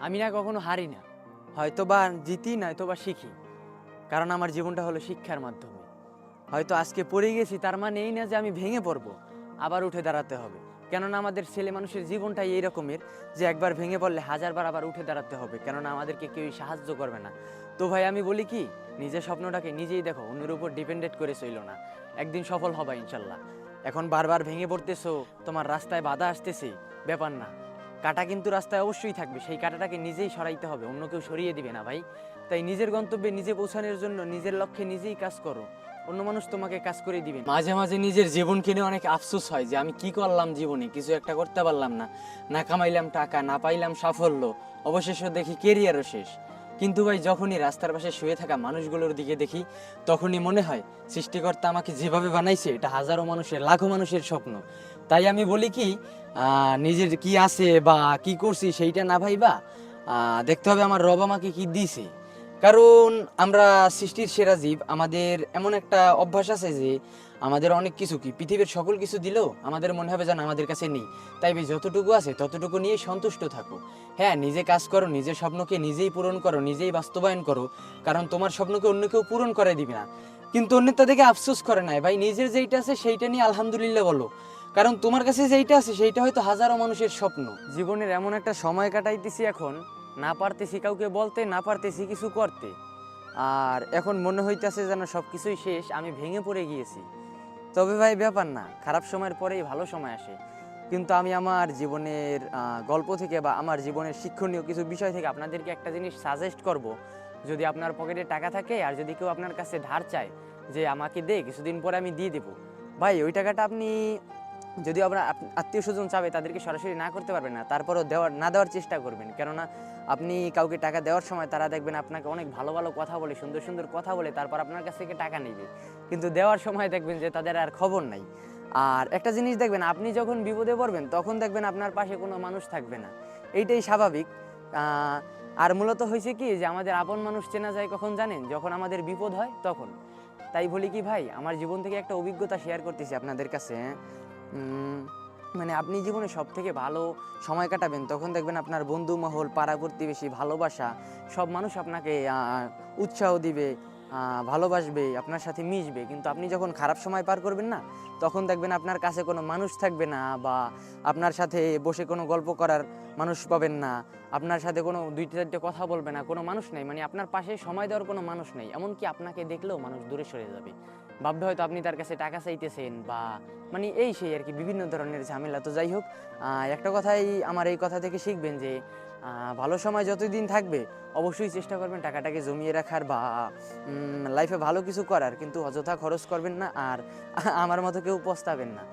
আমি না কখনো হারি না, হয়তো বা জিতি নয়তো বা শিখি, কারণ আমার জীবনটা হলো শিক্ষার মাধ্যমে। হয়তো আজকে পড়ে গেছি তার মানে এই না যে আমি ভেঙে পড়বো, আবার উঠে দাঁড়াতে হবে। কেননা আমাদের ছেলে মানুষের জীবনটাই এই রকমের যে একবার ভেঙে পড়লে হাজারবার আবার উঠে দাঁড়াতে হবে, কেননা আমাদেরকে কেউই সাহায্য করবে না। তো ভাই আমি বলি কি, নিজের স্বপ্নটাকে নিজেই দেখো, অন্যের উপর ডিপেন্ডেন্ট করে চইল না। একদিন সফল হবা ইনশাল্লাহ। এখন বারবার ভেঙে পড়তেছো, তোমার রাস্তায় বাধা আসতেছে, ব্যাপার না, কাটা কিন্তু রাস্তায় অবশ্যই থাকবে, সেই কাটাটাকে নিজেই সরাইতে হবে, অন্য কেউ সরিয়ে দিবে না ভাই। তাই নিজের গন্তব্যে নিজে পৌঁছানোর জন্য নিজের লক্ষ্যে নিজেই কাজ করো, অন্য মানুষ তোমাকে কাজ করে দিবে না। মাঝে মাঝে নিজের জীবনকে নিয়ে অনেক আফসোস হয় যে আমি কি করলাম জীবনে, কিছু একটা করতে পারলাম না, না কামাইলাম টাকা, না পাইলাম সাফল্য, অবশেষে দেখি কেরিয়ারও শেষ। কিন্তু ভাই যখনই রাস্তার পাশে শুয়ে থাকা মানুষগুলোর দিকে দেখি, তখনই মনে হয় সৃষ্টিকর্তা আমাকে যেভাবে বানাইছে এটা হাজারো মানুষের, লাখো মানুষের স্বপ্ন। তাই আমি বলি কি, নিজের কি আছে বা কি করছি সেইটা না ভাইবা দেখতে হবে আমার রব আমাকে কি দিছে। কারণ আমরা সৃষ্টির সেরা জীব, আমাদের এমন একটা অভ্যাস আছে যে আমাদের অনেক কিছু, কি পৃথিবীর সকল কিছু দিলেও আমাদের মনে হবে যেন আমাদের কাছে নেই। তাই ভাই যতটুকু আছে ততটুকু নিয়ে সন্তুষ্ট থাকো। হ্যাঁ, নিজে কাজ করো, নিজের স্বপ্নকে নিজেই পূরণ করো, নিজেই বাস্তবায়ন করো, কারণ তোমার স্বপ্নকে অন্য কেউ পূরণ করে দিবে না। কিন্তু অন্যটা দেখে আফসোস করে নাই ভাই, নিজের যেইটা আছে সেইটা নিয়ে আলহামদুলিল্লাহ বলো, কারণ তোমার কাছে যেইটা আছে সেইটা হয়তো হাজারো মানুষের স্বপ্ন। জীবনের এমন একটা সময় কাটাইতেছি এখন, না পারতেছি কাউকে বলতে, না পারতেছি কিছু করতে, আর এখন মনে হইতেছে যেন সব কিছুই শেষ, আমি ভেঙে পড়ে গিয়েছি। তবে ভাই ব্যাপার না, খারাপ সময়ের পরেই ভালো সময় আসে। কিন্তু আমি আমার জীবনের গল্প থেকে বা আমার জীবনের শিক্ষণীয় কিছু বিষয় থেকে আপনাদেরকে একটা জিনিস সাজেস্ট করব। যদি আপনার পকেটে টাকা থাকে আর যদি কেউ আপনার কাছে ধার চায় যে আমাকে দে, কিছুদিন পরে আমি দিয়ে দেবো, ভাই ওই টাকাটা আপনি, যদি আপনার আত্মীয় স্বজন চাবে তাদেরকে সরাসরি না করতে পারবেন না, তারপরও না দেওয়ার চেষ্টা করবেন। কেননা আপনি কাউকে টাকা দেওয়ার সময় তারা দেখবেন আপনাকে অনেক ভালো ভালো কথা বলে, সুন্দর সুন্দর কথা বলে তারপর আপনার কাছ থেকে টাকা নেবে, কিন্তু দেওয়ার সময় দেখবেন যে তাদের আর খবর নাই। আর একটা জিনিস দেখবেন, আপনি যখন বিপদে পড়বেন তখন দেখবেন আপনার পাশে কোনো মানুষ থাকবে না, এইটাই স্বাভাবিক। আর মূলত হয়েছে কি, যে আমাদের আপন মানুষ চেনা যায় কখন জানেন, যখন আমাদের বিপদ হয় তখন। তাই বলি কি ভাই, আমার জীবন থেকে একটা অভিজ্ঞতা শেয়ার করতেছি আপনাদের কাছে। মানে আপনি জীবনে সব থেকে ভালো সময় কাটাবেন তখন দেখবেন আপনার বন্ধু মহল, পাড়া প্রতিবেশী, ভালোবাসা, সব মানুষ আপনাকে উৎসাহ দিবে, ভালোবাসবে, আপনার সাথে মিশবে। কিন্তু আপনি যখন খারাপ সময় পার করবেন না, তখন দেখবেন আপনার কাছে কোনো মানুষ থাকবে না, বা আপনার সাথে বসে কোনো গল্প করার মানুষ পাবেন না, আপনার সাথে কোনো দুইটা চারটে কথা বলবে না, কোনো মানুষ নেই, মানে আপনার পাশে সময় দেওয়ার কোনো মানুষ নেই। এমনকি আপনাকে দেখলেও মানুষ দূরে সরে যাবে, ভাববে হয়তো আপনি তার কাছে টাকা চাইতেছেন, বা মানে এই সেই আর কি, বিভিন্ন ধরনের ঝামেলা। তো যাই হোক, একটা কথাই আমার এই কথা থেকে শিখবেন যে ভালো সময় যতদিন থাকবে অবশ্যই চেষ্টা করবেন টাকাটাকে জমিয়ে রাখার, বা লাইফে ভালো কিছু করার, কিন্তু অযথা খরচ করবেন না, আর আমার মতো কেউ পস্তাবেন না।